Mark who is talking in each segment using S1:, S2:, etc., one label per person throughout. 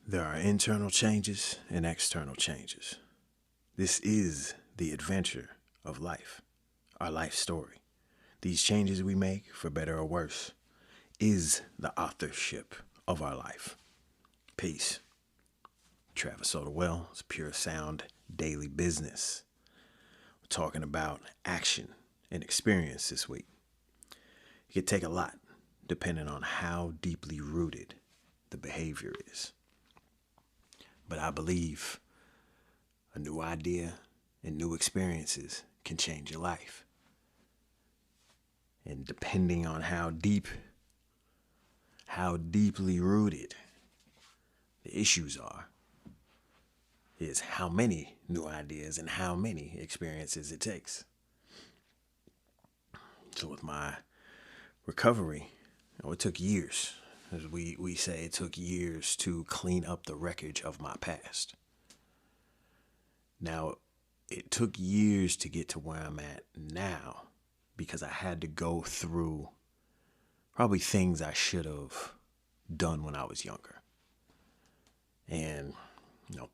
S1: There are internal changes and external changes. This is the adventure of life, our life story. These changes we make, for better or worse, is the authorship of our life. Peace. Travis Soderwell, it's Pure Sound Daily Business. We're talking about action and experience this week. It could take a lot depending on how deeply rooted the behavior is. But I believe a new idea and new experiences can change your life. And depending on how deeply rooted the issues are, is how many new ideas and how many experiences it takes. So with my recovery, it took years. As we say, it took years to clean up the wreckage of my past. Now, it took years to get to where I'm at now because I had to go through probably things I should have done when I was younger. And,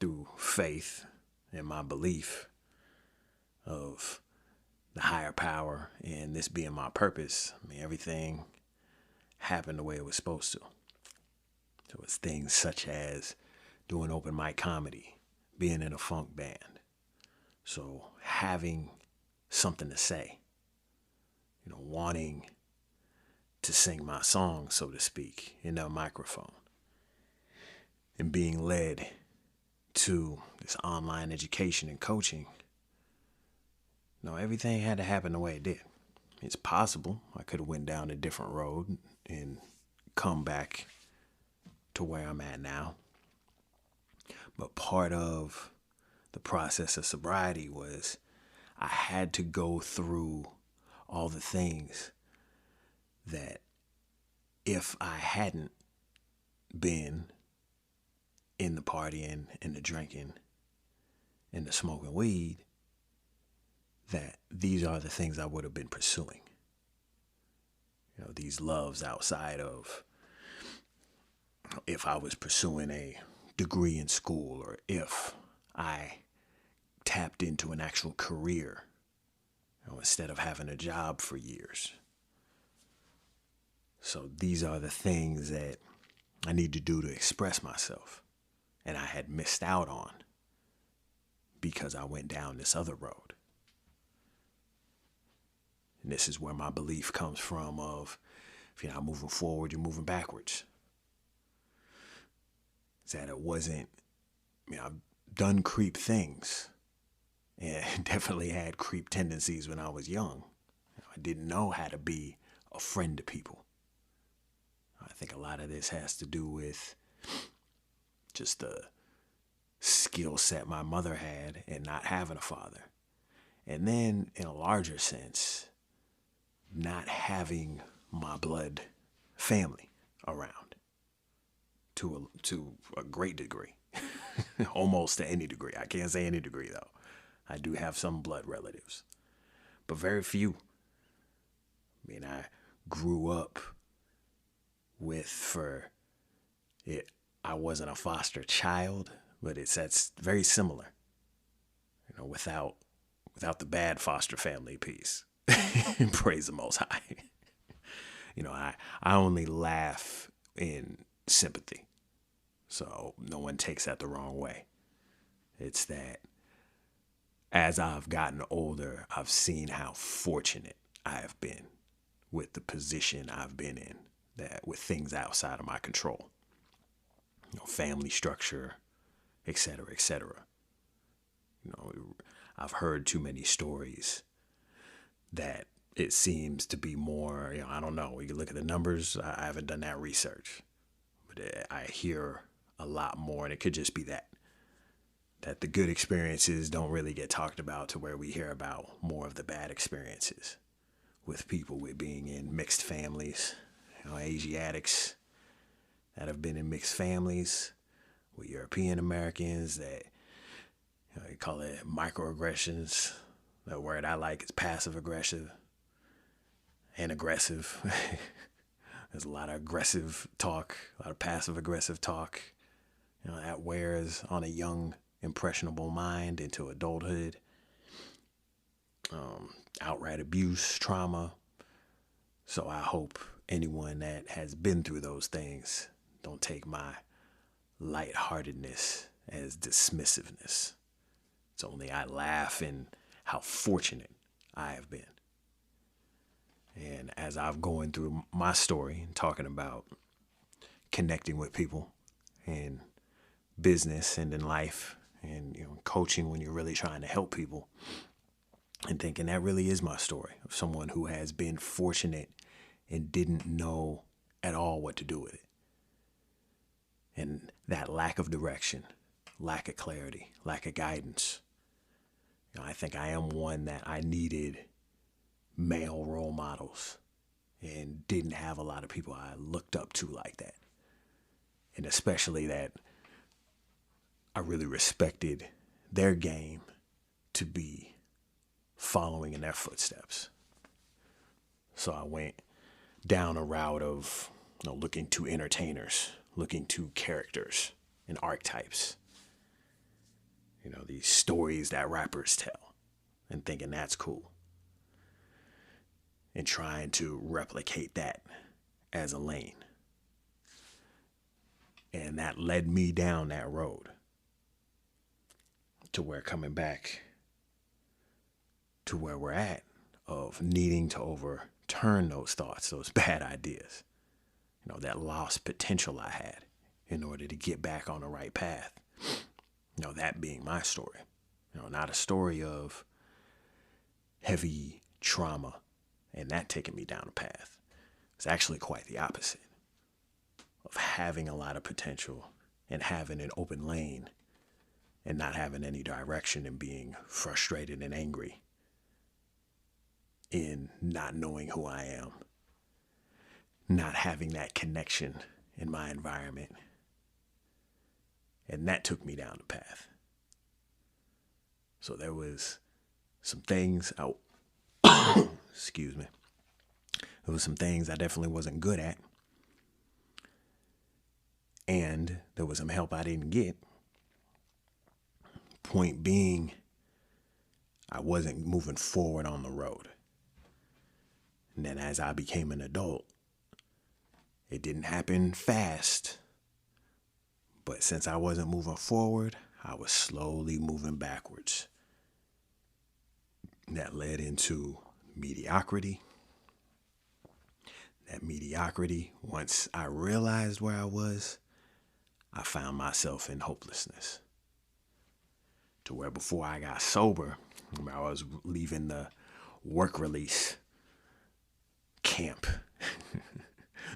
S1: through faith and my belief of the higher power and this being my purpose, everything happened the way it was supposed to. So it's things such as doing open mic comedy, being in a funk band. So having something to say, wanting to sing my song, so to speak, in a microphone, and being led to this online education and coaching. Everything had to happen the way it did. It's possible I could have went down a different road and come back to where I'm at now. But part of the process of sobriety was I had to go through all the things that if I hadn't been in the partying and the drinking and the smoking weed, that these are the things I would have been pursuing. These loves outside of if I was pursuing a degree in school or if I tapped into an actual career, instead of having a job for years. So these are the things that I need to do to express myself. And I had missed out on because I went down this other road. And this is where my belief comes from of if you're not moving forward, you're moving backwards. That it wasn't, I've done creep things and definitely had creep tendencies when I was young. I didn't know how to be a friend to people. I think a lot of this has to do with just the skill set my mother had and not having a father. And then in a larger sense, not having my blood family around to a great degree. Almost to any degree. I can't say any degree though. I do have some blood relatives, but very few. I grew up with I wasn't a foster child, but that's very similar. Without the bad foster family piece. Praise the Most High. I only laugh in sympathy, so no one takes that the wrong way. It's that as I've gotten older, I've seen how fortunate I have been with the position I've been in, that with things outside of my control, family structure, etc., etc. I've heard too many stories that it seems to be more, I don't know. You can look at the numbers. I haven't done that research, but I hear a lot more, and it could just be that the good experiences don't really get talked about to where we hear about more of the bad experiences with people with being in mixed families, Asiatics that have been in mixed families with European Americans that they call it microaggressions. The word I like is passive aggressive and aggressive. There's a lot of aggressive talk, a lot of passive aggressive talk, That wears on a young, impressionable mind into adulthood. Outright abuse, trauma. So I hope anyone that has been through those things don't take my lightheartedness as dismissiveness. It's only I laugh in how fortunate I have been. And as I've going through my story and talking about connecting with people in business and in life and coaching when you're really trying to help people, and thinking that really is my story of someone who has been fortunate and didn't know at all what to do with it. And that lack of direction, lack of clarity, lack of guidance. I think I am one that I needed male role models and didn't have a lot of people I looked up to like that. And especially that I really respected their game to be following in their footsteps. So I went down a route of looking to entertainers, looking to characters and archetypes. These stories that rappers tell and thinking that's cool. And trying to replicate that as a lane. And that led me down that road to where coming back to where we're at of needing to overturn those thoughts, those bad ideas, that lost potential I had in order to get back on the right path. That being my story, not a story of heavy trauma and that taking me down a path. It's actually quite the opposite of having a lot of potential and having an open lane and not having any direction and being frustrated and angry in not knowing who I am, not having that connection in my environment. And that took me down the path. So there was some things excuse me. There was some things I definitely wasn't good at. And there was some help I didn't get. Point being, I wasn't moving forward on the road. And then as I became an adult, it didn't happen fast. But since I wasn't moving forward, I was slowly moving backwards. And that led into mediocrity. That mediocrity, once I realized where I was, I found myself in hopelessness. To where before I got sober, I was leaving the work release camp,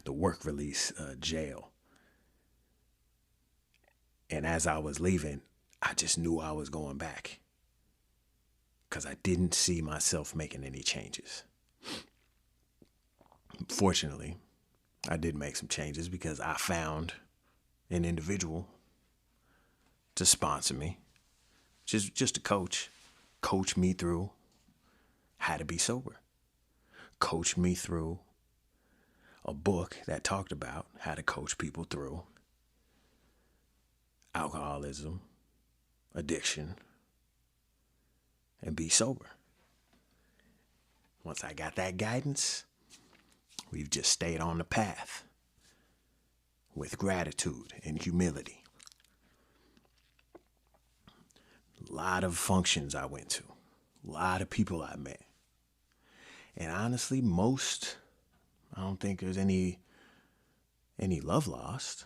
S1: the work release jail. And as I was leaving, I just knew I was going back because I didn't see myself making any changes. Fortunately, I did make some changes because I found an individual to sponsor me, just a coach me through how to be sober, coach me through a book that talked about how to coach people through alcoholism, addiction, and be sober. Once I got that guidance, we've just stayed on the path with gratitude and humility. A lot of functions I went to, a lot of people I met. And honestly, I don't think there's any love lost.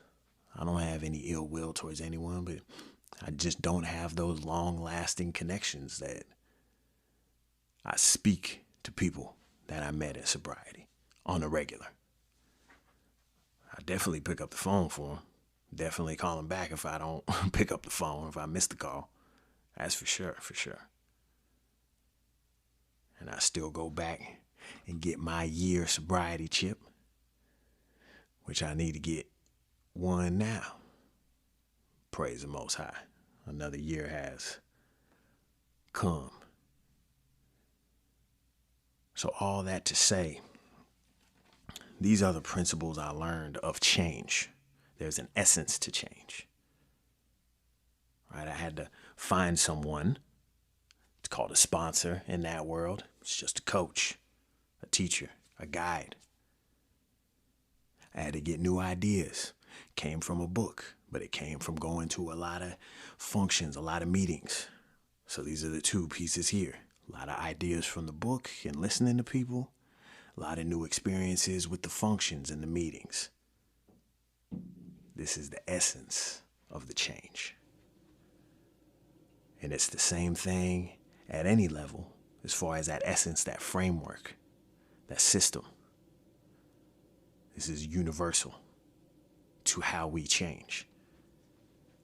S1: I don't have any ill will towards anyone, but I just don't have those long-lasting connections that I speak to people that I met in sobriety on a regular. I definitely pick up the phone for them. Definitely call them back if I don't pick up the phone, if I miss the call. That's for sure. And I still go back and get my year sobriety chip, which I need to get one now. Praise the Most High. Another year has come. So all that to say, these are the principles I learned of change. There's an essence to change. right? I had to find someone. It's called a sponsor in that world. It's just a coach, a teacher, a guide. I had to get new ideas. Came from a book, but it came from going to a lot of functions, a lot of meetings. So these are the two pieces here. A lot of ideas from the book and listening to people. A lot of new experiences with the functions and the meetings. This is the essence of the change. And it's the same thing at any level as far as that essence, that framework, that system. This is universal to how we change.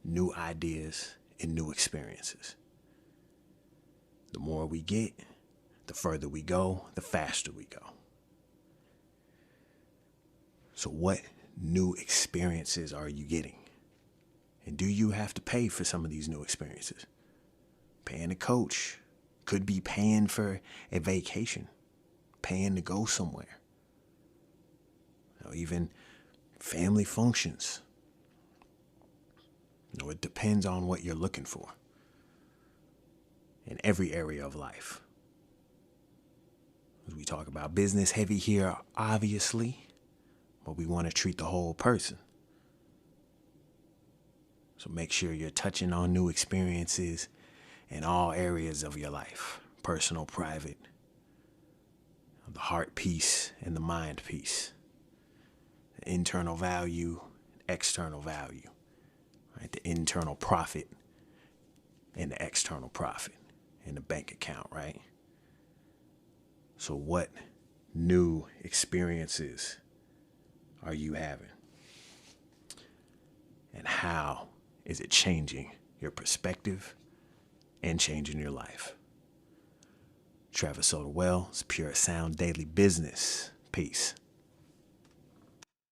S1: New ideas and new experiences. The more we get, the further we go, the faster we go. So what new experiences are you getting? And do you have to pay for some of these new experiences? Paying a coach could be paying for a vacation, paying to go somewhere. Or even family functions. It depends on what you're looking for in every area of life. As we talk about business heavy here, obviously, but we want to treat the whole person. So make sure you're touching on new experiences in all areas of your life. Personal, private, the heart piece and the mind piece. The internal value, external value. Right? The internal profit and the external profit in the bank account, right? So what new experiences are you having? And how is it changing your perspective and changing your life? Travis Soda Wells, Pure Sound Daily Business. Peace.